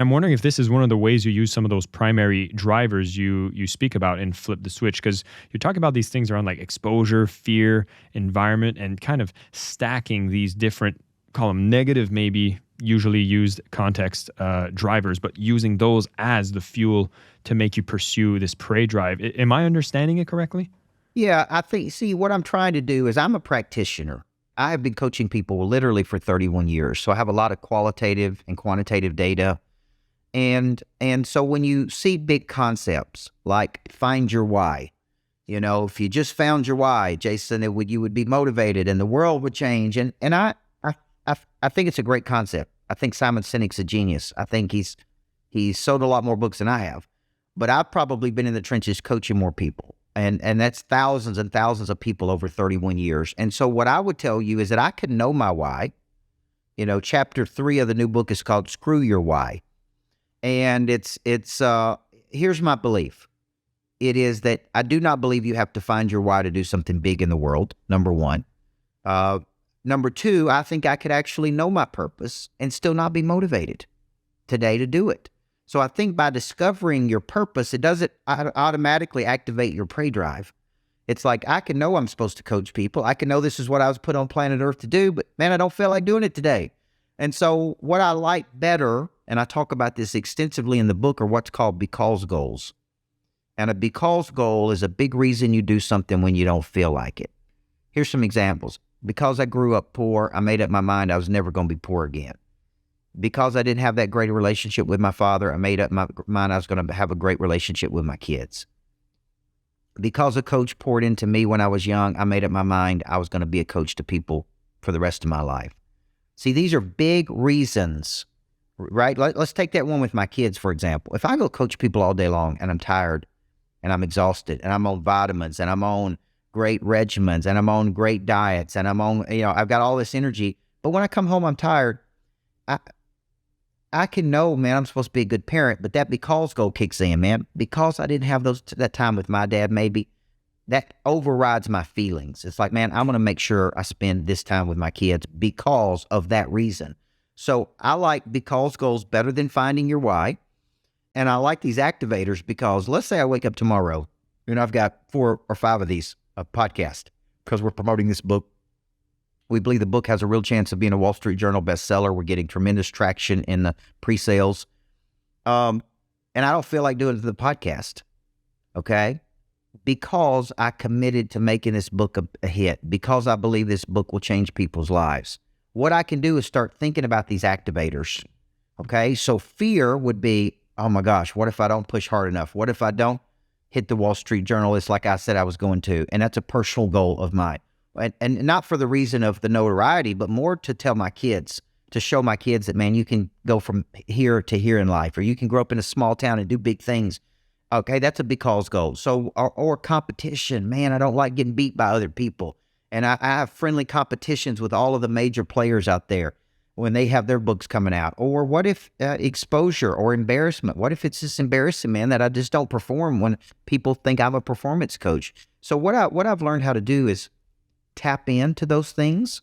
I'm wondering if this is one of the ways you use some of those primary drivers you speak about in Flip the Switch, because you're talking about these things around like exposure, fear, environment, and kind of stacking these different, call them negative, maybe usually used context drivers, but using those as the fuel to make you pursue this prey drive. Am I understanding it correctly? Yeah, I think, see, what I'm trying to do is I'm a practitioner. I have been coaching people literally for 31 years. So I have a lot of qualitative and quantitative data. And so when you see big concepts like find your why, if you just found your why, Jason, you would be motivated and the world would change. And I think it's a great concept. I think Simon Sinek's a genius. I think he's sold a lot more books than I have. But I've probably been in the trenches coaching more people. And that's thousands and thousands of people over 31 years. And so what I would tell you is that I can know my why. Chapter 3 of the new book is called Screw Your Why. And here's my belief. It is that I do not believe you have to find your why to do something big in the world, number one. Number two, I think I could actually know my purpose and still not be motivated today to do it. So I think by discovering your purpose, it doesn't automatically activate your prey drive. It's like, I can know I'm supposed to coach people. I can know this is what I was put on planet Earth to do, but man, I don't feel like doing it today. And so what I like better, and I talk about this extensively in the book, are what's called because goals. And a because goal is a big reason you do something when you don't feel like it. Here's some examples. Because I grew up poor, I made up my mind I was never going to be poor again. Because I didn't have that great relationship with my father, I made up my mind I was going to have a great relationship with my kids. Because a coach poured into me when I was young, I made up my mind I was going to be a coach to people for the rest of my life. See, these are big reasons, right? Let's take that one with my kids, for example. If I go coach people all day long and I'm tired and I'm exhausted and I'm on vitamins and I'm on great regimens and I'm on great diets and I'm on, I've got all this energy, but when I come home, I'm tired. I can know, man, I'm supposed to be a good parent, but that because goal kicks in, man. Because I didn't have that time with my dad, maybe, that overrides my feelings. It's like, man, I'm going to make sure I spend this time with my kids because of that reason. So I like because goals better than finding your why. And I like these activators because let's say I wake up tomorrow and I've got 4 or 5 of these podcasts because we're promoting this book. We believe the book has a real chance of being a Wall Street Journal bestseller. We're getting tremendous traction in the pre-sales. And I don't feel like doing the podcast, okay? Because I committed to making this book a hit, because I believe this book will change people's lives. What I can do is start thinking about these activators, okay? So fear would be, oh my gosh, what if I don't push hard enough? What if I don't hit the Wall Street Journal? It's like I said I was going to, and that's a personal goal of mine. And not for the reason of the notoriety, but more to tell my kids, to show my kids that, man, you can go from here to here in life, or you can grow up in a small town and do big things. Okay, that's a because goal. So, or competition. Man, I don't like getting beat by other people. And I have friendly competitions with all of the major players out there when they have their books coming out. Or what if exposure or embarrassment? What if it's just embarrassing, man, that I just don't perform when people think I'm a performance coach? So what I've learned how to do is tap into those things.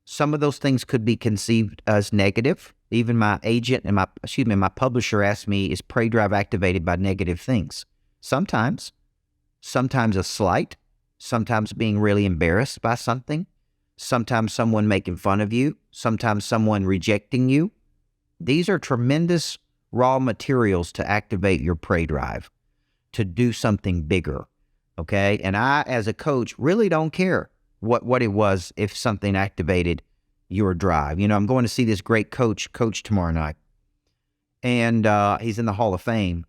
Some of those things could be conceived as negative. Even my agent and my publisher asked me, is prey drive activated by negative things? Sometimes a slight, sometimes being really embarrassed by something, sometimes someone making fun of you, sometimes someone rejecting you. These are tremendous raw materials to activate your prey drive, to do something bigger, okay? And I, as a coach, really don't care what it was if something activated your drive. I'm going to see this great coach tomorrow night, and he's in the Hall of Fame.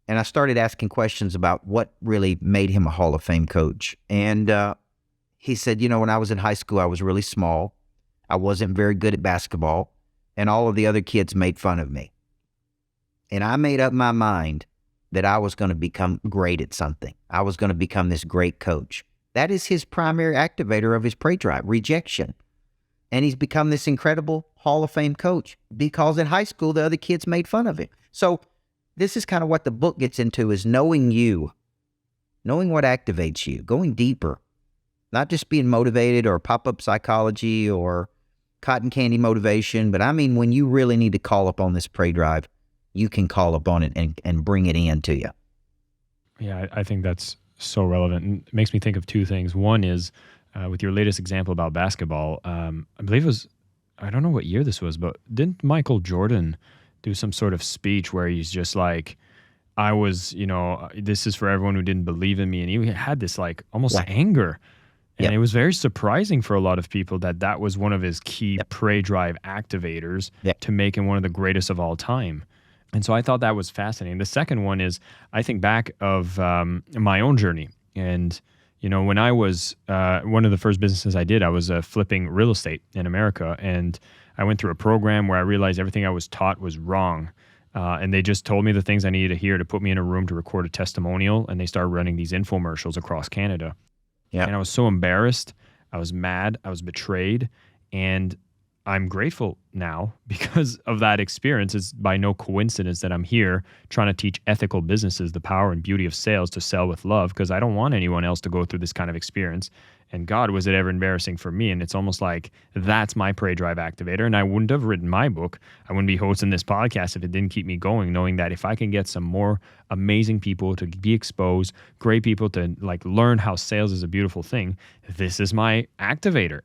And I started asking questions about what really made him a Hall of Fame coach. And he said, when I was in high school, I was really small. I wasn't very good at basketball, and all of the other kids made fun of me. And I made up my mind that I was going to become great at something. I was going to become this great coach. That is his primary activator of his prey drive, rejection. And he's become this incredible Hall of Fame coach because in high school, the other kids made fun of him. So this is kind of what the book gets into, is knowing you, knowing what activates you, going deeper, not just being motivated or pop-up psychology or cotton candy motivation, but I mean when you really need to call upon this prey drive you can call upon it and bring it in to you. Yeah, I think that's so relevant. And it makes me think of two things. One is with your latest example about basketball, I believe it was, I don't know what year this was, but didn't Michael Jordan do some sort of speech where he's just like, I was, this is for everyone who didn't believe in me. And he had this like almost Yeah. anger. And Yep. it was very surprising for a lot of people that was one of his key Yep. prey drive activators Yep. to make him one of the greatest of all time. And so I thought that was fascinating. The second one is I think back of my own journey. And, when I was one of the first businesses I did, I was flipping real estate in America. And I went through a program where I realized everything I was taught was wrong. And they just told me the things I needed to hear to put me in a room to record a testimonial. And they started running these infomercials across Canada. Yeah. And I was so embarrassed. I was mad. I was betrayed. And I'm grateful now because of that experience. It's by no coincidence that I'm here trying to teach ethical businesses the power and beauty of sales to sell with love, because I don't want anyone else to go through this kind of experience. And God, was it ever embarrassing for me? And it's almost like that's my prey drive activator. And I wouldn't have written my book. I wouldn't be hosting this podcast if it didn't keep me going, knowing that if I can get some more amazing people to be exposed, great people to like learn how sales is a beautiful thing, this is my activator.